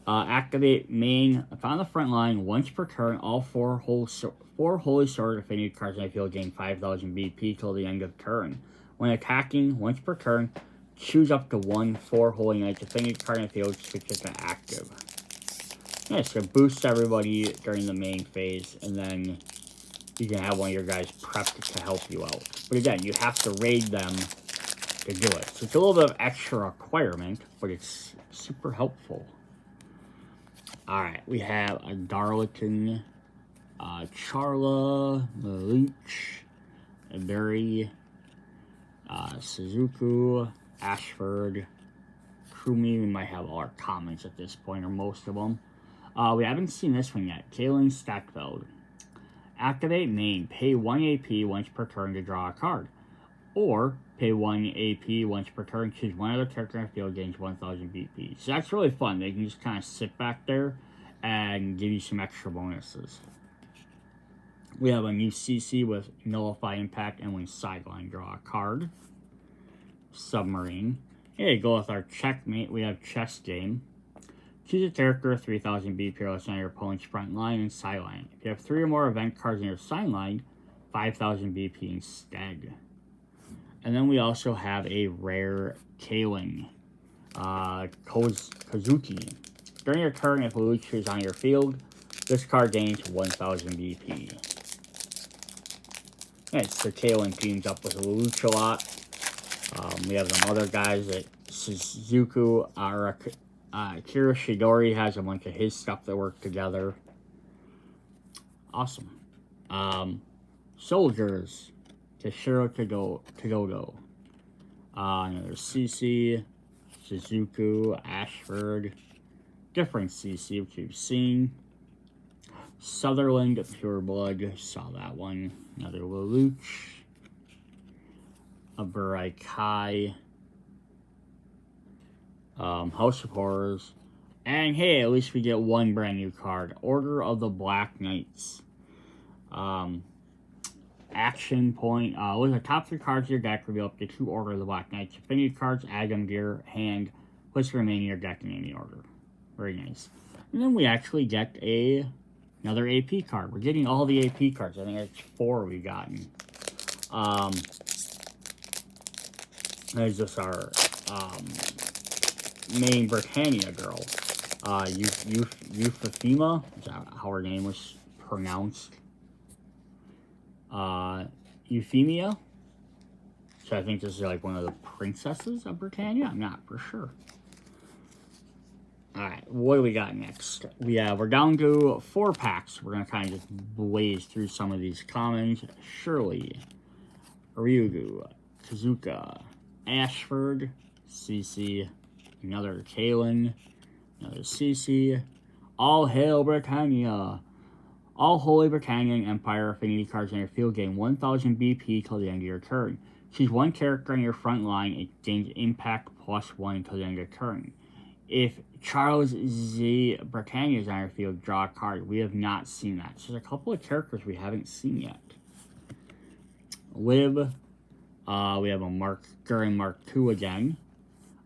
Activate main. Upon the front line, once per turn, all 4 Holy Sword Affinity cards in the field gain 5000 BP till the end of turn. When attacking, once per turn, choose up to 1 4 Holy Knights Affinity card in the field, switch it to active. Yeah, so it boosts everybody during the main phase, and then you can have one of your guys prepped to help you out. But again, you have to raid them to do it. So it's a little bit of extra requirement, but it's super helpful. Alright, we have a Darlington, Charla, Lelouch, Berry, Suzuku, Ashford, Krumi. We might have all our comments at this point, or most of them. We haven't seen this one yet. Kaylin Stackfeld. Activate main. Pay 1 AP once per turn to draw a card. Or pay 1 AP once per turn. Choose one other character in the field, gains 1000 BP. So that's really fun. They can just kind of sit back there and give you some extra bonuses. We have a new CC with Nullify Impact, and when sideline, draw a card. Submarine. Here you go with our checkmate. We have Chess Game. Choose a character with 3000 BP or less on your opponent's front line and sideline. If you have 3 or more event cards in your sideline, 5000 BP instead. And then we also have a rare Kaylin, Kozuki. During your turn, if Lelouch is on your field, this card gains 1000 BP. Right, so Kaylin teams up with Lelouch a lot. We have some other guys that Suzuku, Kira Shidori has a bunch of his stuff that work together. Awesome. Soldiers. Kishiro Togogo. Another CC. Suzuku. Ashford. Different CC, which you've seen. Sutherland. Pure Blood. Saw that one. Another Lelouch. A Burai Kai. House of Horrors. And hey, at least we get one brand new card. Order of the Black Knights. Action point. With the top 3 cards of your deck, reveal up to 2 Order of the Black Knights affinity cards, add them to your hand, place the remaining in your deck in any order. Very nice. And then we actually get another AP card. We're getting all the AP cards. I think that's 4 we've gotten. There's just our main Britannia girl. Euphemia, is that how her name was pronounced? Euphemia. So I think this is like one of the princesses of Britannia. I'm not for sure. Alright, what do we got next? We're down to 4 packs. We're going to kind of just blaze through some of these commons. Shirley. Ryugu, Kazuka, Ashford, CC, another Kalen, another CC. All hail Britannia! All Holy Britannian Empire affinity cards in your field gain 1000 BP till the end of your turn. Choose one character on your front line, it gains impact +1 until the end of your turn. If Charles Z. Britannia is on your field, draw a card. We have not seen that. So there's a couple of characters we haven't seen yet. Lib, we have a Gurren Mark II again.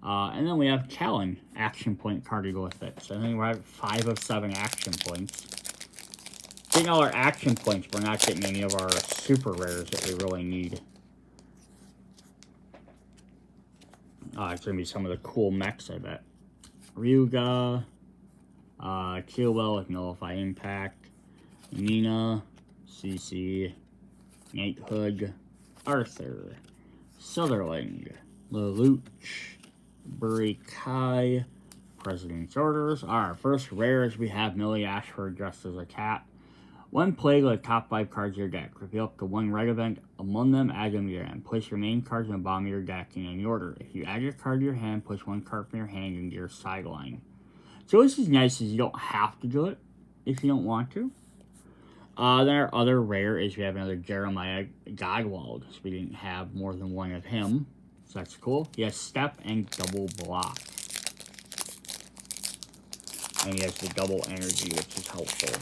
And then we have Talon, action point card to go with it. So I think we're at 5 of 7 action points. Getting all our action points, we're not getting any of our super rares that we really need. It's going to be some of the cool mechs, I bet. Ryuga, Killwell with Nullify Impact, Nina, CC, Knighthood, Arthur, Sutherland, Lelouch, Burikai, President's Orders. Our first rares, we have Millie Ashford dressed as a cat. When played with the top 5 cards of your deck, reveal up to 1 red event among them, add them to your hand. Place your main cards in the bottom of your deck in any order. If you add your card to your hand, place 1 card from your hand into your sideline. So this is nice, is you don't have to do it if you don't want to. Then our other rare is we have another Jeremiah Godwald. So we didn't have more than one of him. So that's cool. He has step and double block. And he has the double energy, which is helpful.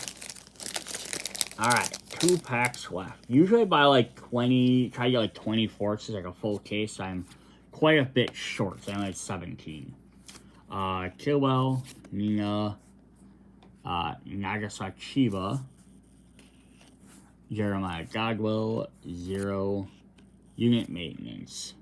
Alright, 2 packs left. Usually by like 20, try to get like 24, it's like a full case. I'm quite a bit short, so I'm at 17. Killwell, Nina, Nagasachiba, Jeremiah Godwell, 0, unit maintenance.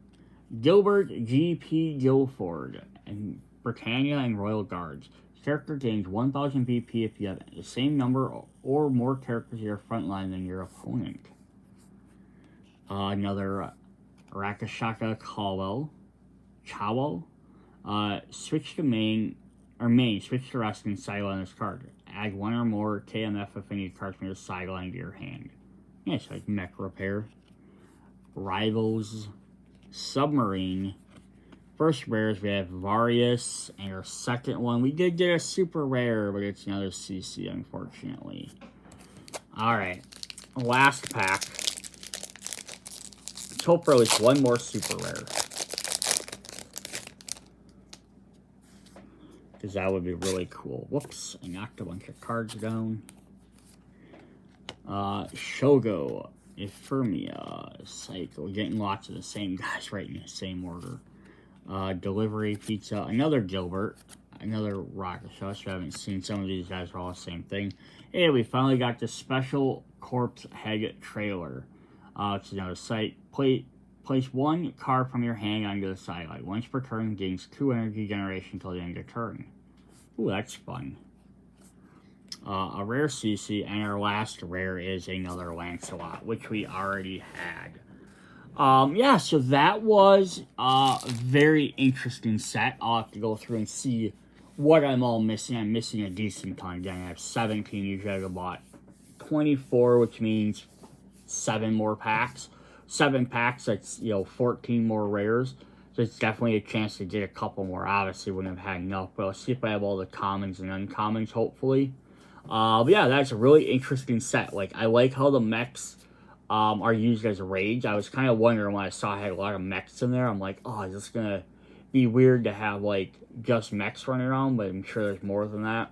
Gilbert G.P. Guilford, and Britannia and Royal Guards. Character gains 1000 BP if you have the same number or more characters in your front line than your opponent. Another Rakashaka Chawel. Switch to main, switch to rest and sideline this card. Add 1 or more KMF affinity cards from your sideline to your hand. Yeah, it's like mech repair. Rivals, Submarine. First rares, we have Varius, and our second one, we did get a super rare, but it's another CC, unfortunately. Alright, last pack. Let's hope for at least one more super rare. Because that would be really cool. Whoops, I knocked a bunch of cards down. Shogo, Ephemia, Psycho, getting lots of the same guys right in the same order. Delivery Pizza, another Gilbert, another Rocket Shush. I haven't seen some of these guys are all the same thing. And we finally got the special Corpse Head trailer. It's another site. Place 1 card from your hand onto the sideline. Once per turn, gains 2 energy generation until the end of turn. Ooh, that's fun. A rare CC, and our last rare is another Lancelot, which we already had. Yeah, so that was a very interesting set. I'll have to go through and see what I'm all missing. I'm missing a decent ton. Again, I have 17. Usually I bought 24, which means 7 more packs. 7 packs, that's, 14 more rares. So it's definitely a chance to get a couple more. Obviously, wouldn't have had enough, but I'll see if I have all the commons and uncommons, hopefully. But yeah, that's a really interesting set. Like, I like how the mechs are used as rage. I was kind of wondering when I saw I had a lot of mechs in there. I'm like, oh, is this going to be weird to have, like, just mechs running around? But I'm sure there's more than that.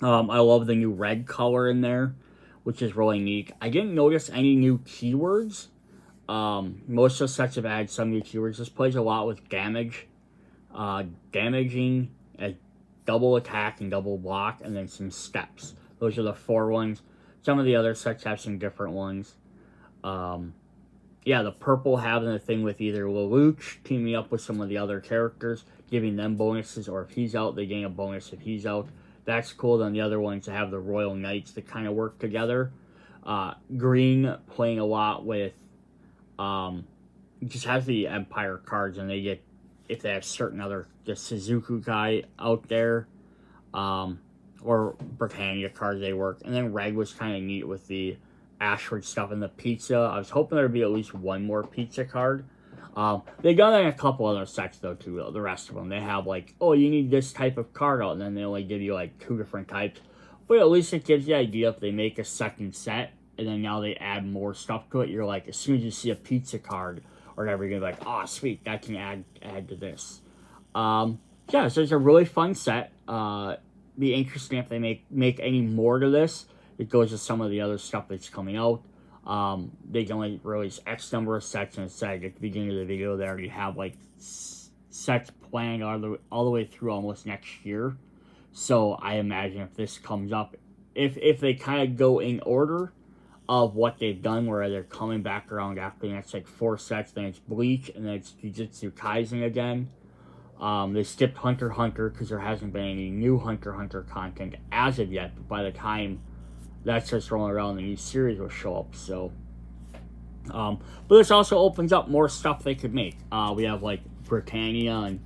I love the new red color in there, which is really neat. I didn't notice any new keywords. Most of the sets have added some new keywords. This plays a lot with damage. Damaging, double attack and double block, and then some steps. Those are the 4 ones. Some of the other sets have some different ones. Yeah, the purple having a thing with either Lelouch teaming up with some of the other characters, giving them bonuses, or if he's out, they gain a bonus if he's out. That's cool. Then the other ones have the Royal Knights that kind of work together. Green playing a lot with, just has the Empire cards, and they get, if they have certain other, the Suzuku guy out there, or Britannia cards, they work. And then red was kind of neat with the Ashford stuff and the pizza. I was hoping there'd be at least one more pizza card. They got it in a couple other sets though too. The rest of them, they have like, oh, you need this type of card out, and then they only give you like 2 different types. But at least it gives you the idea if they make a second set, and then now they add more stuff to it. You're like, as soon as you see a pizza card or whatever, you're gonna be like, oh, sweet, that can add to this. Yeah, so it's a really fun set. Be interesting if they make any more to this. It goes to some of the other stuff that's coming out. They can only release X number of sets, and it said at the beginning of the video they already have like sets planned all the way through almost next year. So I imagine if this comes up, if they kind of go in order of what they've done, where they're coming back around after the next like 4 sets, then it's Bleach, and then it's Jujustu Kaijin again. They skipped HunterXHunter because there hasn't been any new HunterXHunter content as of yet, but by the time that starts rolling around, the new series will show up. So, but this also opens up more stuff they could make. We have like Britannia and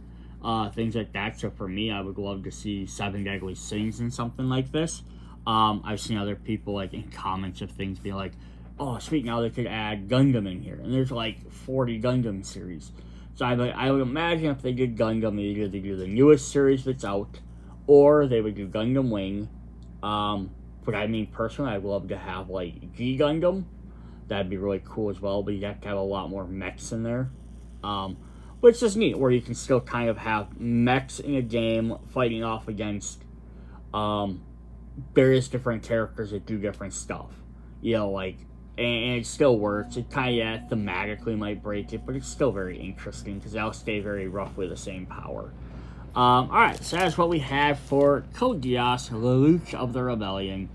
things like that. So for me, I would love to see 7 Deadly Sins and something like this. I've seen other people like in comments of things being like, oh sweet, now they could add Gundam in here, and there's like 40 Gundam series. So I would imagine if they did Gundam, either they do the newest series that's out, or they would do Gundam Wing. But I mean, personally, I'd love to have like G Gundam. That'd be really cool as well, but you have to have a lot more mechs in there. But it's just neat where you can still kind of have mechs in a game fighting off against various different characters that do different stuff. You know, like, and it still works. It kind of thematically might break it, but it's still very interesting because they'll stay very roughly the same power. Alright, so that's what we have for Code Geass, Lelouch of the Rebellion.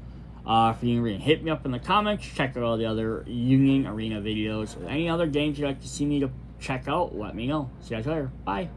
For Union Arena, hit me up in the comments, check out all the other Union Arena videos. Any other games you'd like to see me to check out, let me know. See you guys later. Bye.